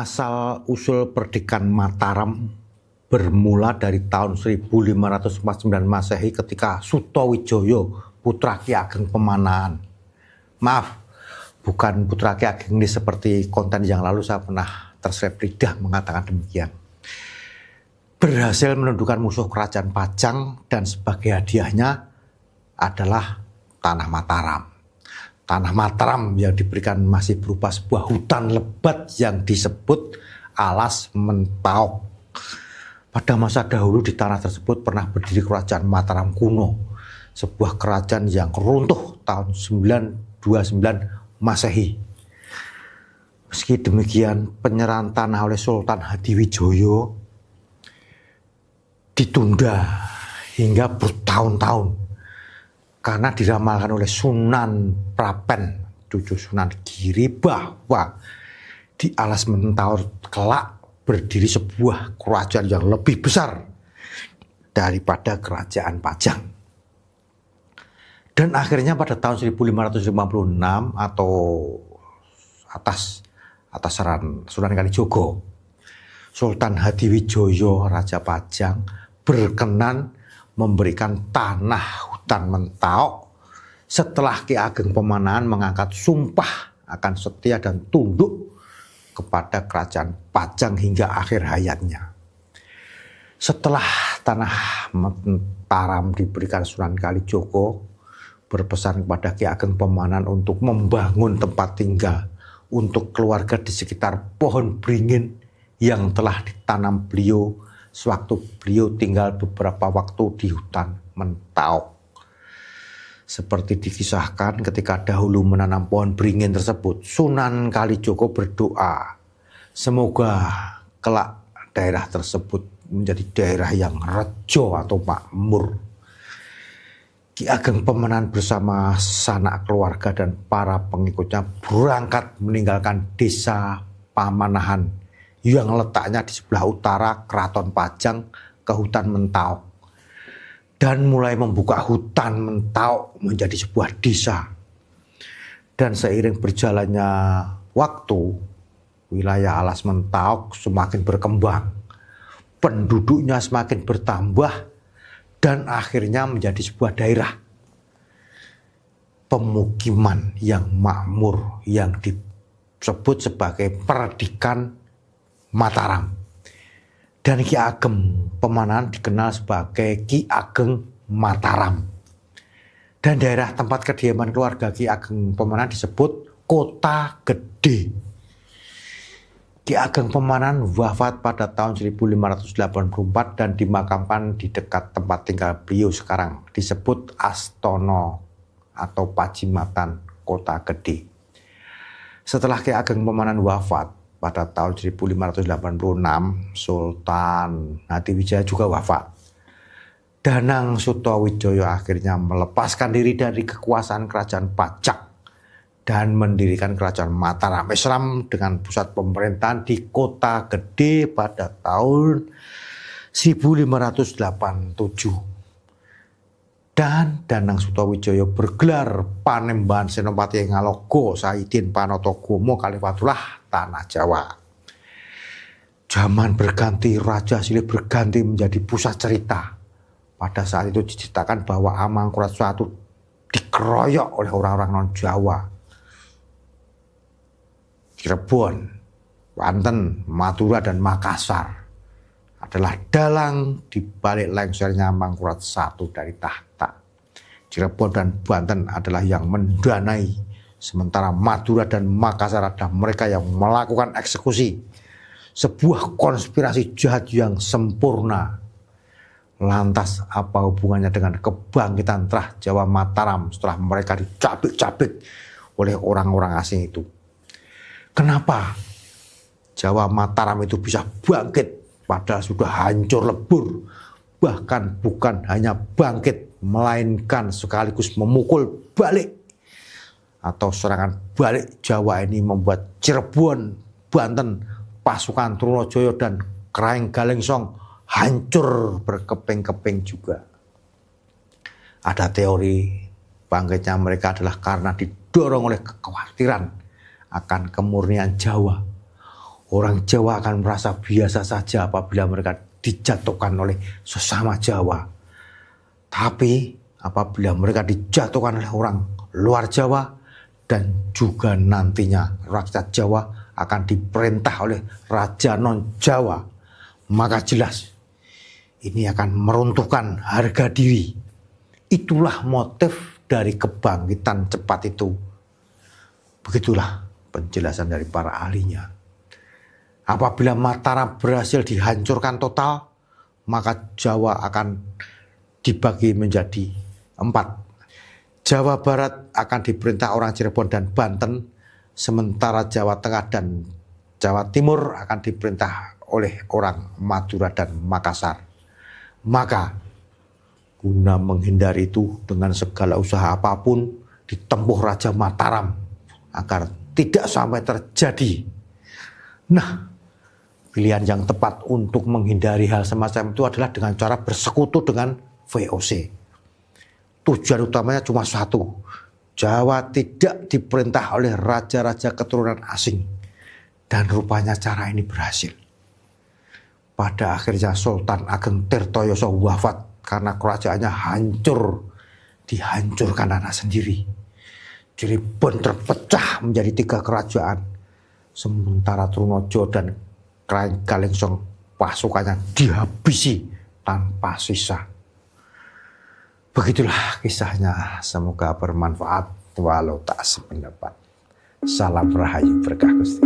Asal-usul perdikan Mataram bermula dari tahun 1549 Masehi ketika Sutawijaya putra Ki Ageng Pemanahan. Maaf, bukan putra Ki Ageng ini seperti konten yang lalu saya pernah terselip lidah mengatakan demikian. Berhasil menundukkan musuh kerajaan Pajang dan sebagai hadiahnya adalah tanah Mataram. Tanah Mataram yang diberikan masih berupa sebuah hutan lebat yang disebut Alas Mentaok. Pada masa dahulu di tanah tersebut pernah berdiri kerajaan Mataram kuno, sebuah kerajaan yang runtuh tahun 929 Masehi. Meski demikian, penyerahan tanah oleh Sultan Hadiwijaya ditunda hingga bertahun-tahun karena diramalkan oleh Sunan Prapen, cucu Sunan Giri, bahwa di Alas Mentaok kelak berdiri sebuah kerajaan yang lebih besar daripada kerajaan Pajang. Dan akhirnya pada tahun 1556 atau atas saran Sunan Kalijogo, Sultan Hadiwijaya Raja Pajang berkenan memberikan tanah hutan Mentaok setelah Ki Ageng Pemanahan mengangkat sumpah akan setia dan tunduk kepada kerajaan Pajang hingga akhir hayatnya. Setelah tanah Mataram diberikan, Sunan Kalijogo berpesan kepada Ki Ageng Pemanahan untuk membangun tempat tinggal untuk keluarga di sekitar pohon beringin yang telah ditanam beliau sewaktu beliau tinggal beberapa waktu di hutan Mentaok. Seperti dikisahkan, ketika dahulu menanam pohon beringin tersebut, Sunan Kalijogo berdoa semoga kelak daerah tersebut menjadi daerah yang rejo atau makmur. Ki Ageng Pemanahan bersama sanak keluarga dan para pengikutnya berangkat meninggalkan desa Pamanahan yang letaknya di sebelah utara Keraton Pajang ke hutan Mentaok, dan mulai membuka hutan Mentaok menjadi sebuah desa. Dan seiring berjalannya waktu, wilayah Alas Mentaok semakin berkembang, penduduknya semakin bertambah, dan akhirnya menjadi sebuah daerah pemukiman yang makmur yang disebut sebagai Perdikan Mataram. Dan Ki Ageng Pemanahan dikenal sebagai Ki Ageng Mataram. Dan daerah tempat kediaman keluarga Ki Ageng Pemanahan disebut Kota Gede. Ki Ageng Pemanahan wafat pada tahun 1584 dan dimakamkan di dekat tempat tinggal beliau sekarang, disebut Astono atau Pajimatan Kota Gede. Setelah Ki Ageng Pemanahan wafat pada tahun 1586, Sultan Hadiwijaya juga wafat. Danang Sutawijaya akhirnya melepaskan diri dari kekuasaan kerajaan Pajang dan mendirikan kerajaan Mataram Islam dengan pusat pemerintahan di Kota Gede pada tahun 1587. Dan Danang Sutawijaya bergelar Panembahan Senopati Ngalogo Saidin Panotogomo Kalifatullah Tanah Jawa. Zaman berganti, Raja silih berganti menjadi pusat cerita. Pada saat itu diceritakan bahwa Amangkurat I dikeroyok oleh orang-orang non-Jawa. Cirebon, Banten, Madura, dan Makassar adalah dalang di balik lengsernya Amangkurat I dari tahta. Cirebon dan Banten adalah yang mendanai, sementara Madura dan Makassar adalah mereka yang melakukan eksekusi. Sebuah konspirasi jahat yang sempurna. Lantas apa hubungannya dengan kebangkitan Trah Jawa Mataram setelah mereka dicabik-cabik oleh orang-orang asing itu? Kenapa Jawa Mataram itu bisa bangkit padahal sudah hancur lebur? Bahkan bukan hanya bangkit, melainkan sekaligus memukul balik atau serangan balik Jawa ini membuat Cirebon, Banten, pasukan Trunojoyo dan Kraeng Galengsong hancur berkeping-keping juga. Ada teori bangkitnya mereka adalah karena didorong oleh kekhawatiran akan kemurnian Jawa Orang Jawa akan merasa biasa saja apabila mereka dijatuhkan oleh sesama Jawa. Tapi apabila mereka dijatuhkan oleh orang luar Jawa dan juga nantinya rakyat Jawa akan diperintah oleh raja non Jawa, maka jelas ini akan meruntuhkan harga diri. Itulah motif dari kebangkitan cepat itu. Begitulah penjelasan dari para ahlinya. Apabila Mataram berhasil dihancurkan total, maka Jawa akan dibagi menjadi 4. Jawa Barat akan diperintah orang Cirebon dan Banten, sementara Jawa Tengah dan Jawa Timur akan diperintah oleh orang Madura dan Makassar. Maka guna menghindari itu, dengan segala usaha apapun ditempuh Raja Mataram agar tidak sampai terjadi. Nah, pilihan yang tepat untuk menghindari hal semacam itu adalah dengan cara bersekutu dengan VOC. Tujuan utamanya cuma satu, Jawa tidak diperintah oleh raja-raja keturunan asing. Dan rupanya cara ini berhasil. Pada akhirnya Sultan Ageng Tirtoyoso wafat karena kerajaannya hancur, dihancurkan anak sendiri. Cirebon terpecah menjadi 3 kerajaan, sementara Trunojo dan Kalengsong pasukannya dihabisi tanpa sisa. Begitulah kisahnya, semoga bermanfaat walau tak sependapat. Salam Rahayu, berkah Gusti.